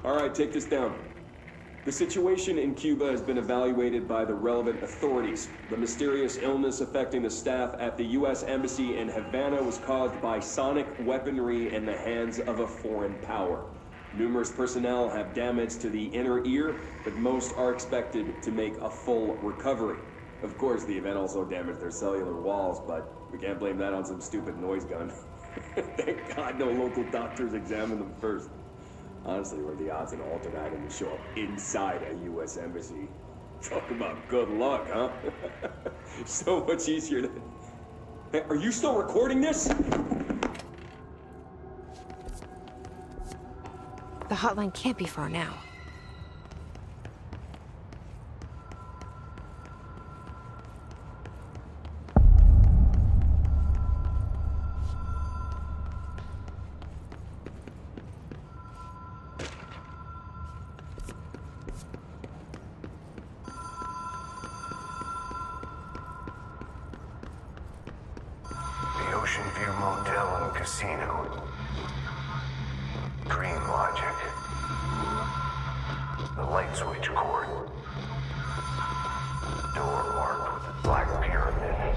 All right, take this down. The situation in Cuba has been evaluated by the relevant authorities. The mysterious illness affecting the staff at the U.S. Embassy in Havana was caused by sonic weaponry in the hands of a foreign power. Numerous personnel have damage to the inner ear, but most are expected to make a full recovery. Of course, the event also damaged their cellular walls, but we can't blame that on some stupid noise gun. Thank God no local doctors examined them first. Honestly, what are the odds an alternate item would show up inside a U.S. embassy? Talk about good luck, huh? So much easier than... Hey, are you still recording this? The hotline can't be far now. Ocean View Motel and Casino. Green logic. The light switch cord. Door marked with a black pyramid.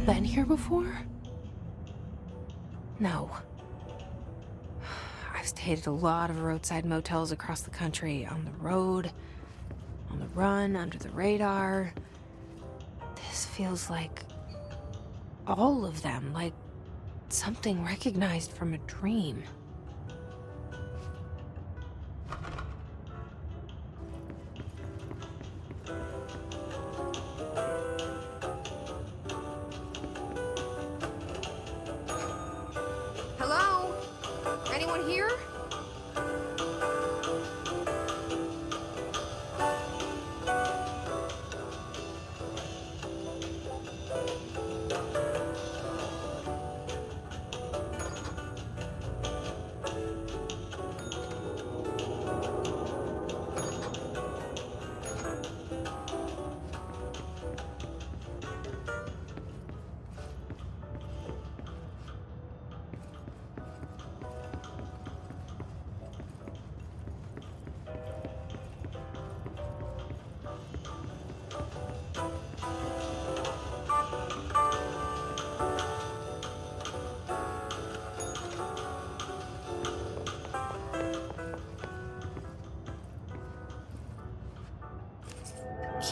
Been here before? No. I've stayed at a lot of roadside motels across the country, on the road, on the run, under the radar. This feels like all of them, like something recognized from a dream. Anyone here?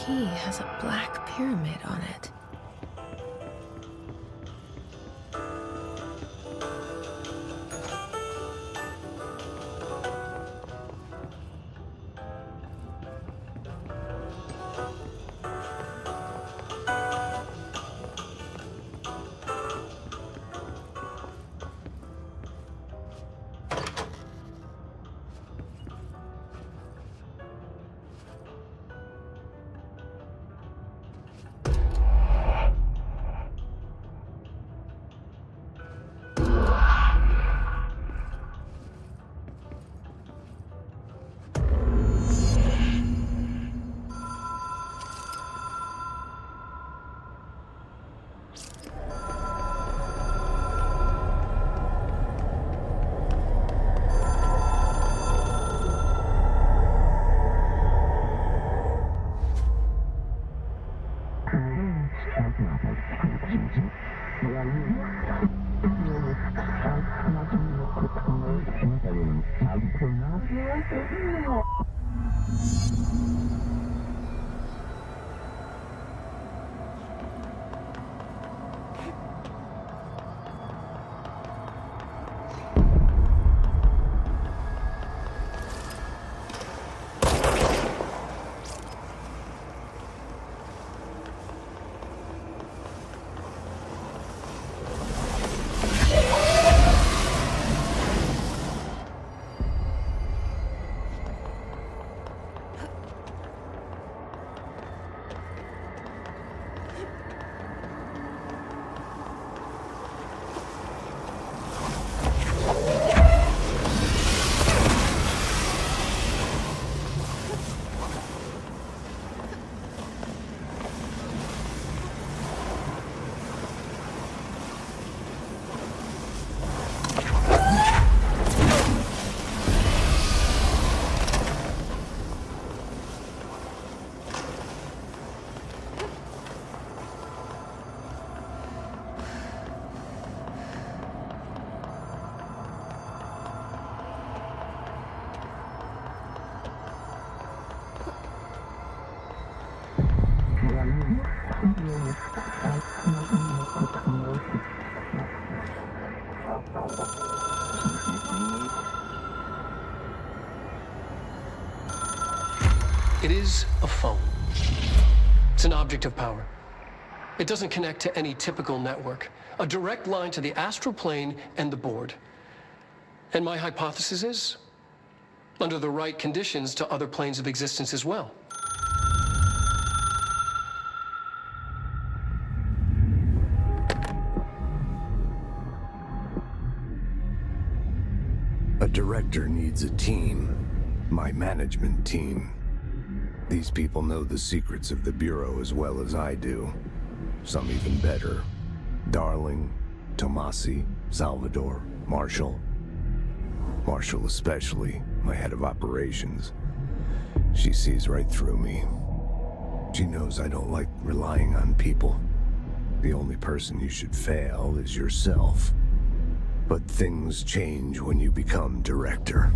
key has a black pyramid on it. It is a phone. It's an object of power. It doesn't connect to any typical network. A direct line to the astral plane and the board. And my hypothesis is, under the right conditions, to other planes of existence as well. A director needs a team. My management team. These people know the secrets of the Bureau as well as I do. Some even better. Darling, Tomasi, Salvador, Marshall. Marshall especially, my head of operations. She sees right through me. She knows I don't like relying on people. The only person you should fail is yourself. But things change when you become director.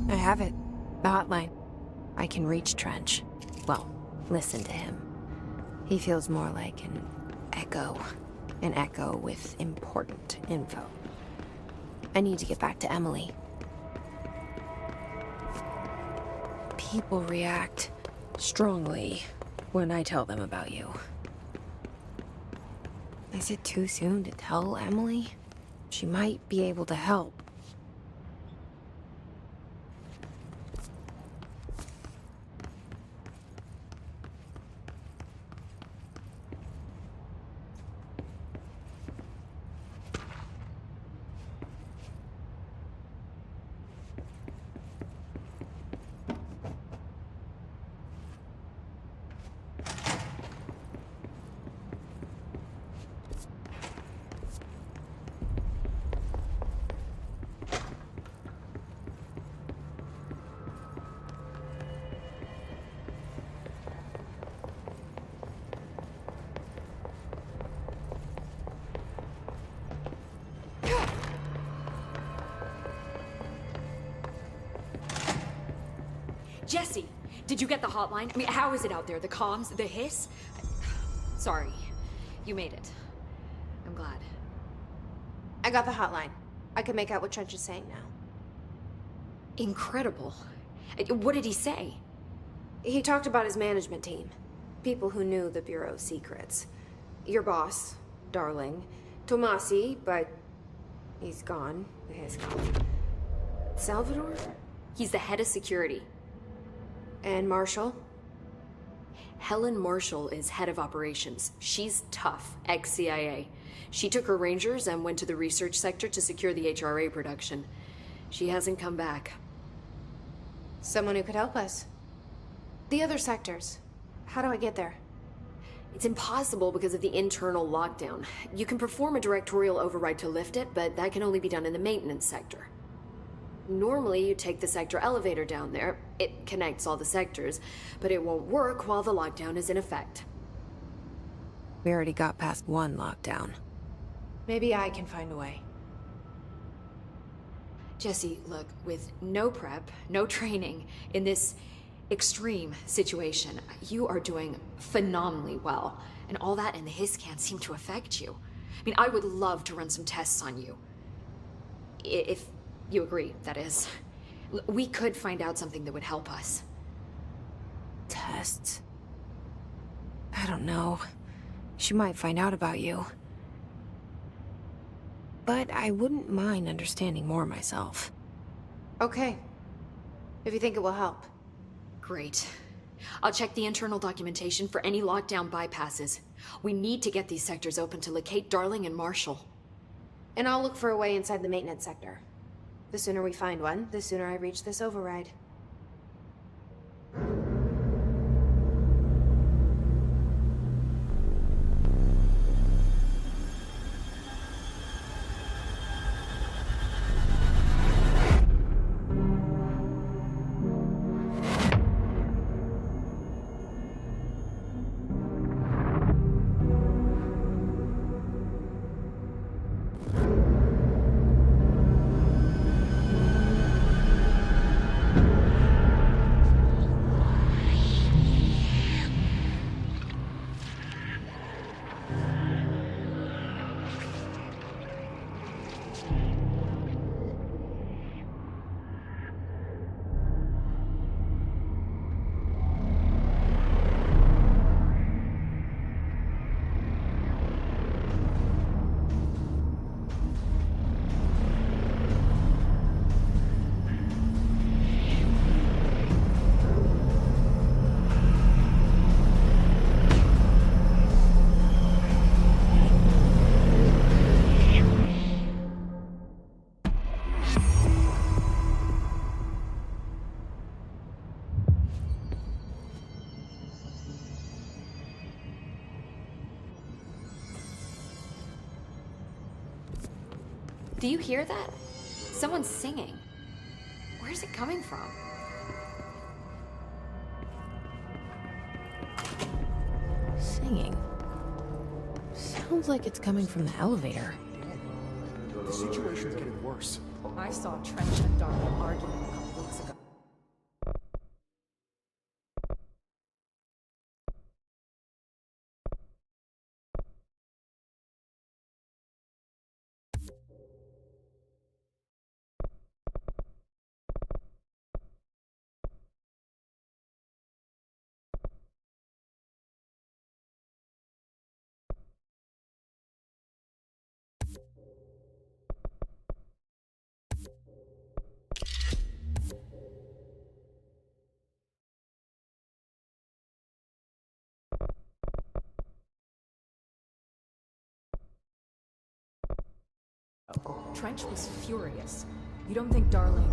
I have it. The hotline. I can reach Trench. Well, listen to him. He feels more like an echo. An echo with important info. I need to get back to Emily. People react strongly when I tell them about you. Is it too soon to tell Emily? She might be able to help. Jesse, did you get the hotline? I mean, how is it out there? The comms? The hiss? Sorry. You made it. I'm glad. I got the hotline. I can make out what Trench is saying now. Incredible. What did he say? He talked about his management team. People who knew the Bureau's secrets. Your boss, Darling. Tomasi, but he's gone. He's gone. Salvador? He's the head of security. And Marshall? Helen Marshall is head of operations. She's tough, ex-CIA. She took her Rangers and went to the research sector to secure the HRA production. She hasn't come back. Someone who could help us. The other sectors. How do I get there? It's impossible because of the internal lockdown. You can perform a directorial override to lift it, but that can only be done in the maintenance sector. Normally, you take the sector elevator down there. It connects all the sectors, but it won't work while the lockdown is in effect. We already got past one lockdown. Maybe I can find a way. Jesse, look, with no prep, no training, in this extreme situation, you are doing phenomenally well. And all that and the hiss can't seem to affect you. I mean, I would love to run some tests on you. If you agree, that is. We could find out something that would help us. Tests? I don't know. She might find out about you. But I wouldn't mind understanding more myself. Okay. If you think it will help. Great. I'll check the internal documentation for any lockdown bypasses. We need to get these sectors open to locate Darling and Marshall. And I'll look for a way inside the maintenance sector. The sooner we find one, the sooner I reach this override. Do you hear that? Someone's singing. Where's it coming from? Singing. Sounds like it's coming from the elevator. The situation's getting worse. I saw Trench and Darwin arguing a couple weeks ago. Trench was furious. You don't think Darling...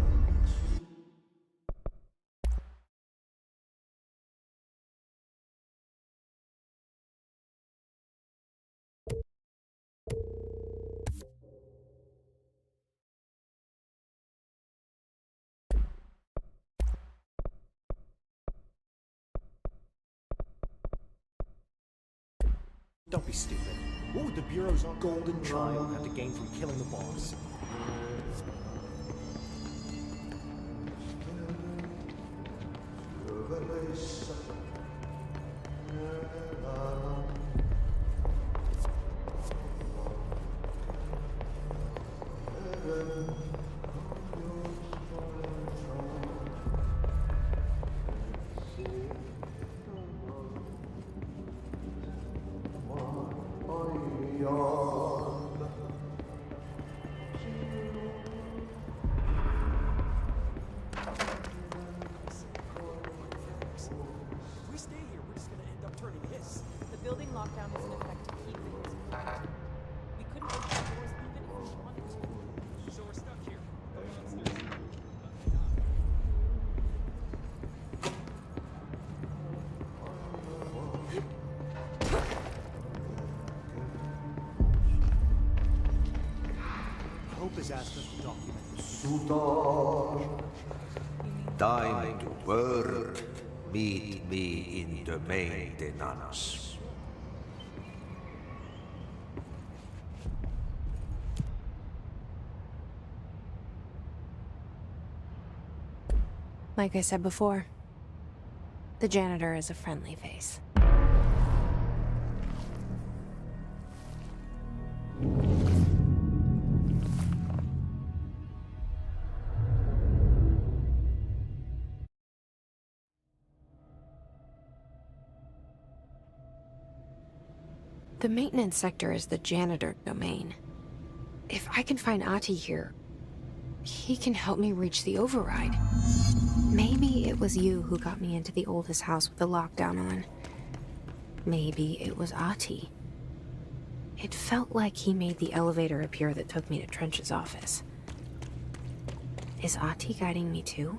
Don't be stupid. What would the Bureau's golden child have to gain from killing the boss? If we stay here, we're just gonna end up turning this. The building lockdown is in effect to keep things quiet. We couldn't open the doors even if we wanted to. So we're stuck here. Hope has asked us to document this. Time to work. Meet me in the maintenance. Like I said before, the janitor is a friendly face. The maintenance sector is the janitor domain. If I can find Ahti here, he can help me reach the override. Maybe it was you who got me into the oldest house with the lockdown on. Maybe it was Ahti. It felt like he made the elevator appear that took me to Trench's office. Is Ahti guiding me too?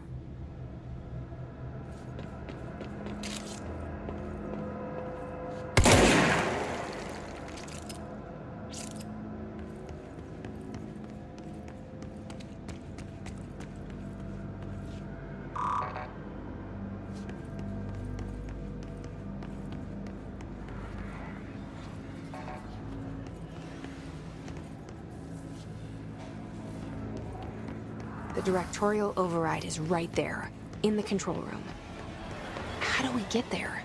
The directorial override is right there, in the control room. How do we get there?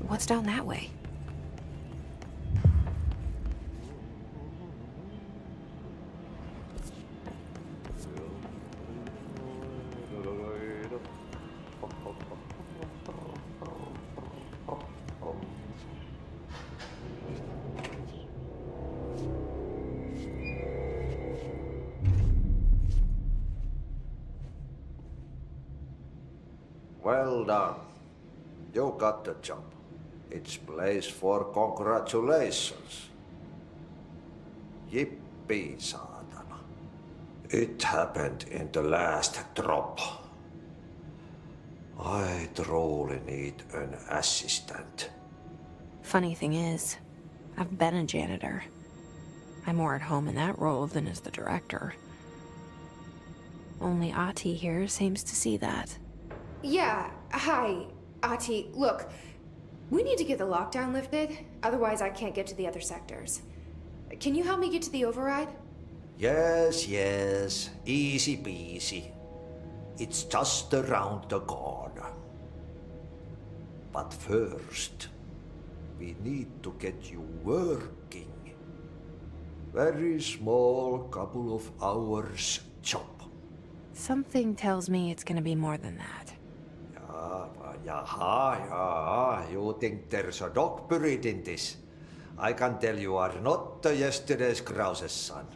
What's down that way? Well done. You got the job. It's place for congratulations. Yippee, saatana. It happened in the last drop. I truly need an assistant. Funny thing is, I've been a janitor. I'm more at home in that role than as the director. Only Ati here seems to see that. Yeah, hi, Ati. Look, we need to get the lockdown lifted, otherwise I can't get to the other sectors. Can you help me get to the override? Yes, yes. Easy peasy. It's just around the corner. But first, we need to get you working. Very small, couple of hours job. Something tells me it's gonna be more than that. Yaha. You think there's a dog buried in this? I can tell you are not the yesterday's Krause's son.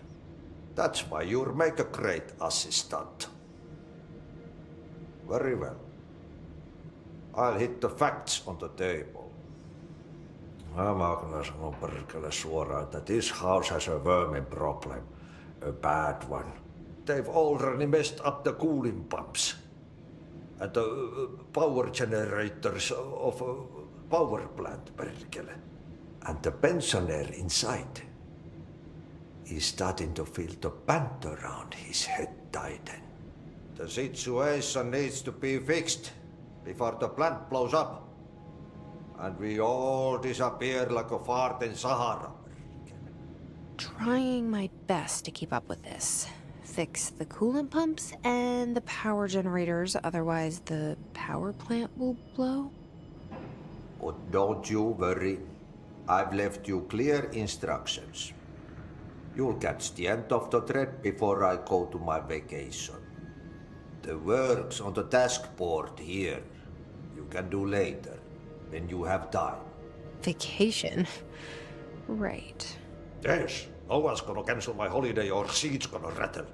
That's why you'll make a great assistant. Very well. I'll hit the facts on the table. Mä kyllä sanon perkele suoraan, että this house has a vermin problem. A bad one. They've already messed up the cooling pumps. And the power generators of a power plant, perkele. And the pensioner inside is starting to feel the band around his head tighten. The situation needs to be fixed before the plant blows up. And we all disappear like a fart in Sahara. Trying my best to keep up with this. Fix the coolant pumps and the power generators, otherwise the power plant will blow. But don't you worry. I've left you clear instructions. You'll catch the end of the thread before I go to my vacation. The work's on the task board here. You can do later, when you have time. Vacation? Right. Yes, no one's gonna cancel my holiday or seat's gonna rattle.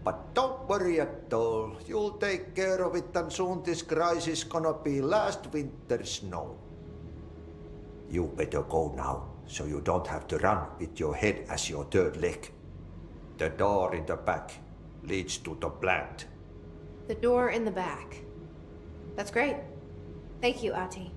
But don't worry at all. You'll take care of it and soon this crisis gonna be last winter's snow. You better go now, so you don't have to run with your head as your third leg. The door in the back leads to the plant. The door in the back. That's great. Thank you, Ati.